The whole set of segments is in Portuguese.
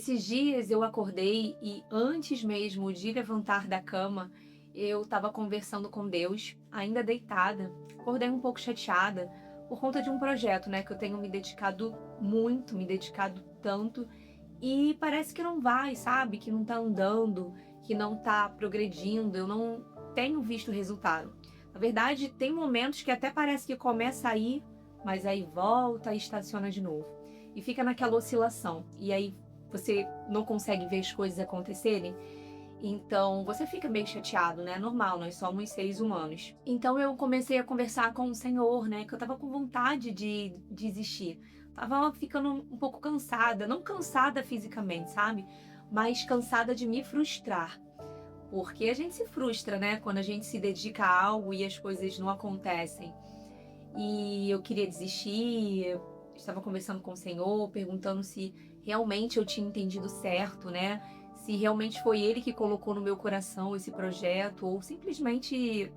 Esses dias eu acordei e antes mesmo de levantar da cama, eu estava conversando com Deus, ainda deitada. Acordei um pouco chateada por conta de um projeto, né, que eu tenho me dedicado muito, me dedicado tanto, e parece que não vai, sabe? Que não tá andando, que não tá progredindo, eu não tenho visto resultado. Na verdade, tem momentos que até parece que começa a ir, mas aí volta e estaciona de novo. E fica naquela oscilação. E aí você não consegue ver as coisas acontecerem. Então você fica meio chateado, né? Normal, nós somos seres humanos. Então eu comecei a conversar com o Senhor, né? Que eu tava com vontade de desistir. Tava ficando um pouco cansada, não cansada fisicamente, sabe? Mas cansada de me frustrar. Porque a gente se frustra, né? Quando a gente se dedica a algo e as coisas não acontecem. E eu queria desistir, eu estava conversando com o Senhor, perguntando se realmente eu tinha entendido certo, né? Se realmente foi Ele que colocou no meu coração esse projeto, ou simplesmente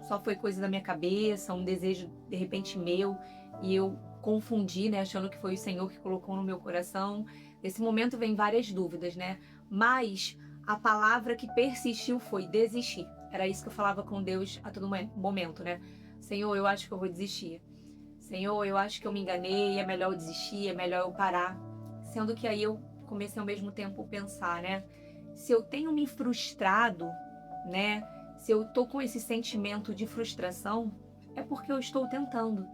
só foi coisa da minha cabeça, um desejo de repente meu, e eu confundi, né? Achando que foi o Senhor que colocou no meu coração. Nesse momento vem várias dúvidas, né? Mas a palavra que persistiu foi desistir. Era isso que eu falava com Deus a todo momento, né? Senhor, eu acho que eu vou desistir. Senhor, eu acho que eu me enganei, é melhor eu desistir, é melhor eu parar. Sendo que aí eu comecei ao mesmo tempo a pensar, né? Se eu tenho me frustrado, né? Se eu tô com esse sentimento de frustração, é porque eu estou tentando.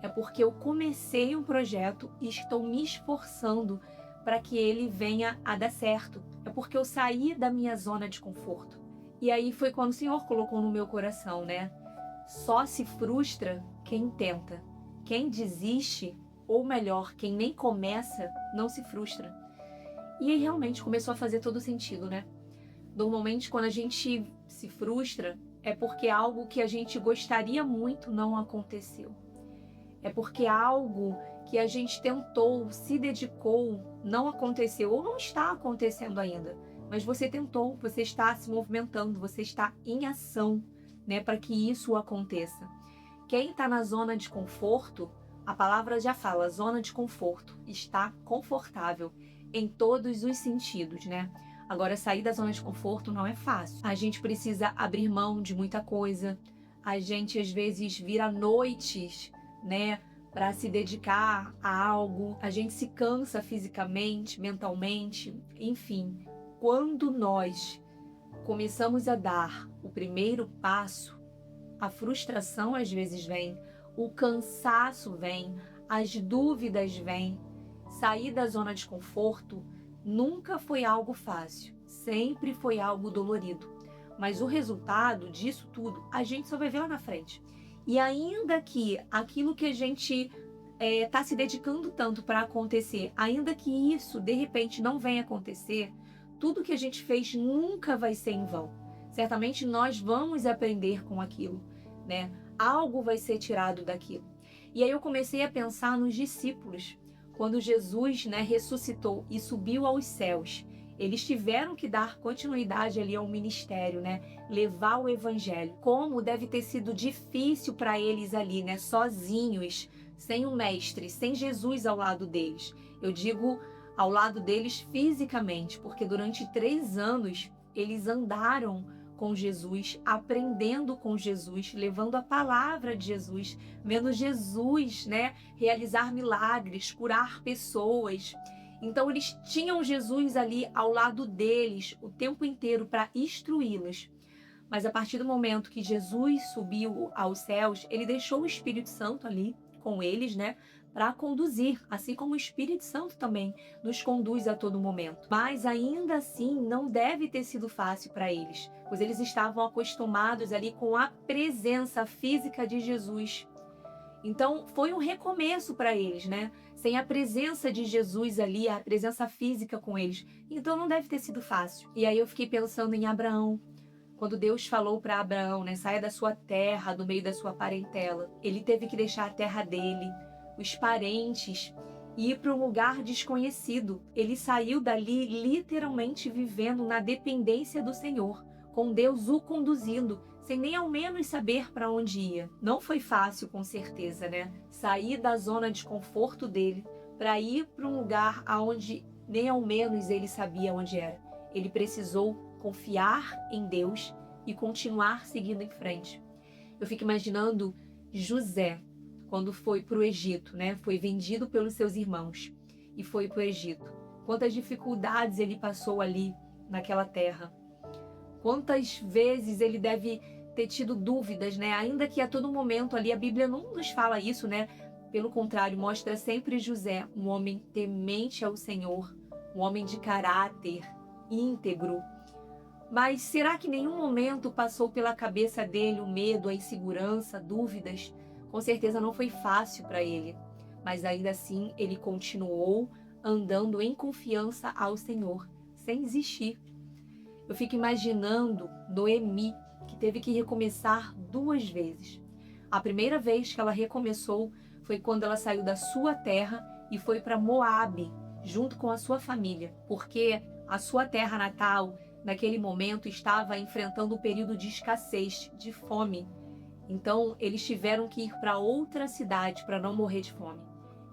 É porque eu comecei um projeto e estou me esforçando para que ele venha a dar certo. É porque eu saí da minha zona de conforto. E aí foi quando o Senhor colocou no meu coração, né? Só se frustra quem tenta. Quem desiste, ou melhor, quem nem começa, não se frustra. E aí realmente começou a fazer todo sentido, né? Normalmente quando a gente se frustra, é porque algo que a gente gostaria muito não aconteceu. É porque algo que a gente tentou, se dedicou, não aconteceu ou não está acontecendo ainda. Mas você tentou, você está se movimentando, você está em ação, né, para que isso aconteça. Quem está na zona de conforto, a palavra já fala, zona de conforto, está confortável em todos os sentidos, né? Agora, sair da zona de conforto não é fácil. A gente precisa abrir mão de muita coisa. A gente, às vezes, vira noites, né, para se dedicar a algo. A gente se cansa fisicamente, mentalmente, enfim. Quando nós começamos a dar o primeiro passo, a frustração às vezes vem, o cansaço vem, as dúvidas vêm. Sair da zona de conforto nunca foi algo fácil, sempre foi algo dolorido. Mas o resultado disso tudo a gente só vai ver lá na frente. E ainda que aquilo que a gente está se dedicando tanto para acontecer, ainda que isso de repente não venha acontecer, tudo que a gente fez nunca vai ser em vão. Certamente nós vamos aprender com aquilo, né? Algo vai ser tirado daquilo. E aí eu comecei a pensar nos discípulos. Quando Jesus, né, ressuscitou e subiu aos céus, eles tiveram que dar continuidade ali ao ministério, né? Levar o evangelho. Como deve ter sido difícil para eles ali, né? Sozinhos, sem um mestre, sem Jesus ao lado deles. Eu digo ao lado deles fisicamente, porque durante 3 anos eles andaram com Jesus, aprendendo com Jesus, levando a palavra de Jesus, vendo Jesus, né, realizar milagres, curar pessoas. Então eles tinham Jesus ali ao lado deles o tempo inteiro para instruí-los. Mas a partir do momento que Jesus subiu aos céus, ele deixou o Espírito Santo ali com eles, né, para conduzir, assim como o Espírito Santo também nos conduz a todo momento. Mas ainda assim não deve ter sido fácil para eles, pois eles estavam acostumados ali com a presença física de Jesus. Então foi um recomeço para eles, né? Sem a presença de Jesus ali, a presença física com eles. Então não deve ter sido fácil. E aí eu fiquei pensando em Abraão. Quando Deus falou para Abraão, né, saia da sua terra, do meio da sua parentela, ele teve que deixar a terra dele, os parentes, e ir para um lugar desconhecido. Ele saiu dali literalmente vivendo na dependência do Senhor, com Deus o conduzindo, sem nem ao menos saber para onde ia. Não foi fácil, com certeza, né? Sair da zona de conforto dele para ir para um lugar onde nem ao menos ele sabia onde era. Ele precisou confiar em Deus e continuar seguindo em frente. Eu fico imaginando José, quando foi para o Egito, né? Foi vendido pelos seus irmãos e foi para o Egito. Quantas dificuldades ele passou ali naquela terra. Quantas vezes ele deve ter tido dúvidas, né? Ainda que a todo momento ali, a Bíblia não nos fala isso, né? Pelo contrário, mostra sempre José, um homem temente ao Senhor, um homem de caráter íntegro. Mas será que em nenhum momento passou pela cabeça dele o medo, a insegurança, dúvidas? Com certeza não foi fácil para ele, mas ainda assim ele continuou andando em confiança ao Senhor, sem desistir. Eu fico imaginando Noemi, que teve que recomeçar 2 vezes. A primeira vez que ela recomeçou foi quando ela saiu da sua terra e foi para Moabe, junto com a sua família, porque a sua terra natal, naquele momento, estava enfrentando um período de escassez, de fome. Então, eles tiveram que ir para outra cidade para não morrer de fome.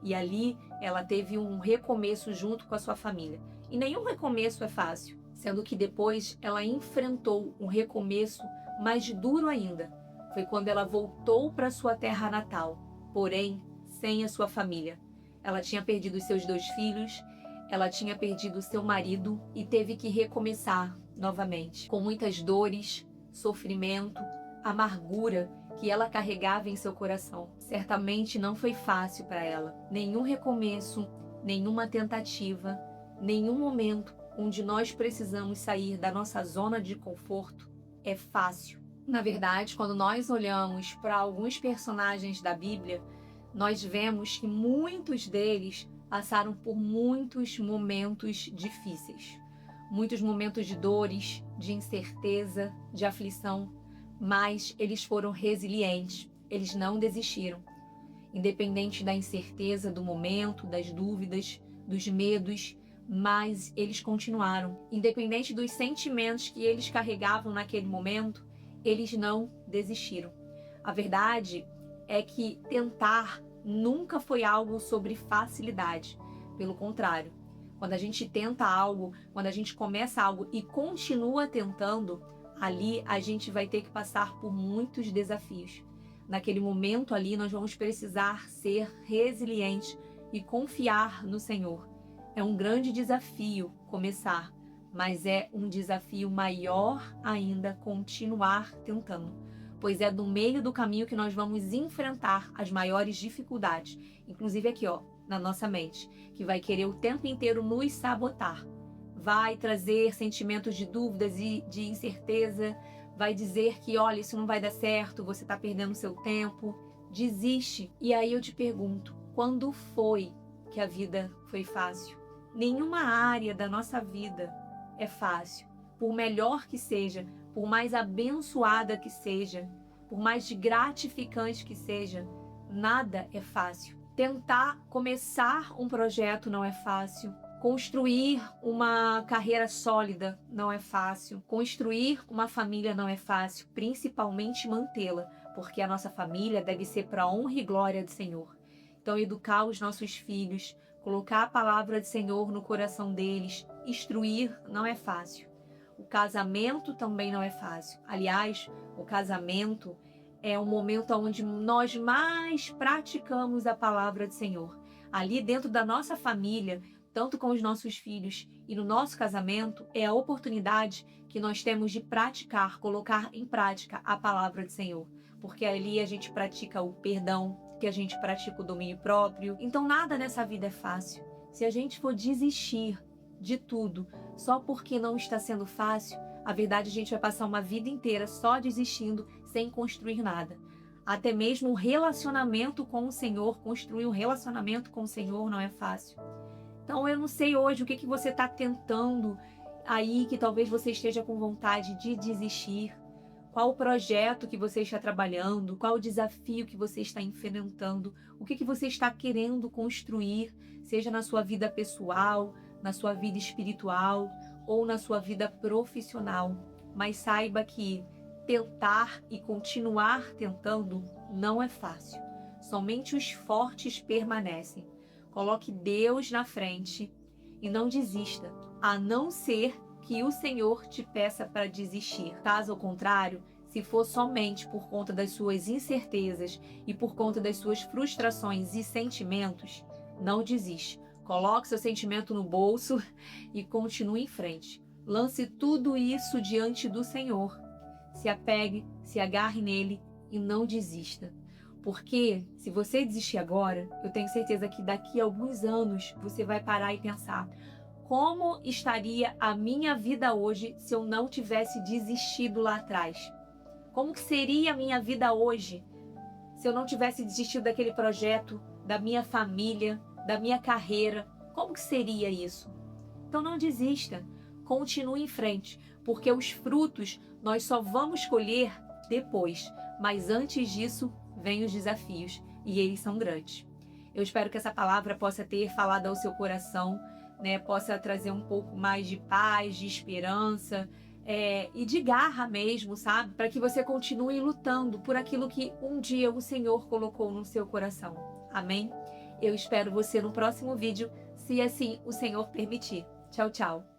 E ali, ela teve um recomeço junto com a sua família. E nenhum recomeço é fácil, sendo que depois ela enfrentou um recomeço mais duro ainda. Foi quando ela voltou para sua terra natal, porém, sem a sua família. Ela tinha perdido os seus 2 filhos, ela tinha perdido o seu marido e teve que recomeçar novamente, com muitas dores, sofrimento, amargura que ela carregava em seu coração. Certamente não foi fácil para ela. Nenhum recomeço, nenhuma tentativa, nenhum momento onde nós precisamos sair da nossa zona de conforto é fácil. Na verdade, quando nós olhamos para alguns personagens da Bíblia, nós vemos que muitos deles passaram por muitos momentos difíceis. Muitos momentos de dores, de incerteza, de aflição, mas eles foram resilientes, eles não desistiram. Independente da incerteza do momento, das dúvidas, dos medos, mas eles continuaram. Independente dos sentimentos que eles carregavam naquele momento, eles não desistiram. A verdade é que tentar nunca foi algo sobre facilidade. Pelo contrário, quando a gente tenta algo, quando a gente começa algo e continua tentando, ali a gente vai ter que passar por muitos desafios. Naquele momento ali nós vamos precisar ser resilientes e confiar no Senhor. É um grande desafio começar, mas é um desafio maior ainda continuar tentando, pois é no meio do caminho que nós vamos enfrentar as maiores dificuldades, inclusive aqui, na nossa mente, que vai querer o tempo inteiro nos sabotar. Vai trazer sentimentos de dúvidas e de incerteza, vai dizer que, olha, isso não vai dar certo, você está perdendo seu tempo, desiste. E aí eu te pergunto, quando foi que a vida foi fácil? Nenhuma área da nossa vida é fácil. Por melhor que seja, por mais abençoada que seja, por mais gratificante que seja, nada é fácil. Tentar começar um projeto não é fácil. Construir uma carreira sólida não é fácil. Construir uma família não é fácil, principalmente mantê-la, porque a nossa família deve ser para a honra e glória do Senhor. Então, educar os nossos filhos, colocar a palavra do Senhor no coração deles, instruir não é fácil. O casamento também não é fácil. Aliás, o casamento é um momento onde nós mais praticamos a palavra do Senhor. Ali dentro da nossa família, tanto com os nossos filhos e no nosso casamento, é a oportunidade que nós temos de praticar, colocar em prática a palavra do Senhor. Porque ali a gente pratica o perdão, que a gente pratica o domínio próprio. Então nada nessa vida é fácil. Se a gente for desistir de tudo só porque não está sendo fácil, a verdade a gente vai passar uma vida inteira só desistindo, sem construir nada. Até mesmo o relacionamento com o Senhor, construir um relacionamento com o Senhor não é fácil. Então eu não sei hoje o que você está tentando aí, que talvez você esteja com vontade de desistir. Qual o projeto que você está trabalhando? Qual o desafio que você está enfrentando? O que você está querendo construir, seja na sua vida pessoal, na sua vida espiritual ou na sua vida profissional. Mas saiba que tentar e continuar tentando não é fácil. Somente os fortes permanecem. Coloque Deus na frente e não desista, a não ser que o Senhor te peça para desistir. Caso contrário, se for somente por conta das suas incertezas e por conta das suas frustrações e sentimentos, não desiste. Coloque seu sentimento no bolso e continue em frente. Lance tudo isso diante do Senhor. Se apegue, se agarre nele e não desista. Porque se você desistir agora, eu tenho certeza que daqui a alguns anos você vai parar e pensar: como estaria a minha vida hoje se eu não tivesse desistido lá atrás? Como que seria a minha vida hoje se eu não tivesse desistido daquele projeto, da minha família, da minha carreira? Como que seria isso? Então não desista, continue em frente, porque os frutos nós só vamos colher depois, mas antes disso vêm os desafios e eles são grandes. Eu espero que essa palavra possa ter falado ao seu coração, né? Possa trazer um pouco mais de paz, de esperança, e de garra mesmo, sabe? Para que você continue lutando por aquilo que um dia o Senhor colocou no seu coração. Amém? Eu espero você no próximo vídeo, se assim o Senhor permitir. Tchau, tchau!